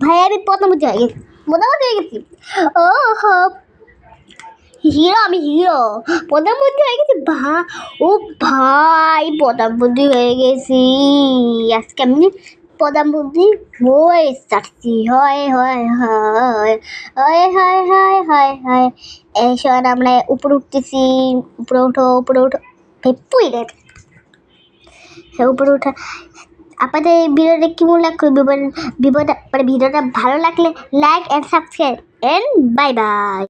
ভাই আমি প্রধানমন্ত্রী হয়ে গেছি, প্রধানমন্ত্রী হয়ে গেছি। ও হো, হিরো, আমি হিরো, প্রধানমন্ত্রী হয়ে গেছি। ও ভাই, প্রধানমন্ত্রী হয়ে গেছি। আজকে আমি প্রধানমন্ত্রী হয়ে যাচ্ছি। হয় হয় হয় হয় হয় হয় হয় হয়। এই সময় আমরা উপরে উঠতেছি। উপরে উঠো, উপরে উঠো। পেপুই দেখ, উপরে উঠা। আপনাদের এই ভিডিওটা কেমন লাগলো? ভিডিওটা ভালো লাগলে like and subscribe, and bye by.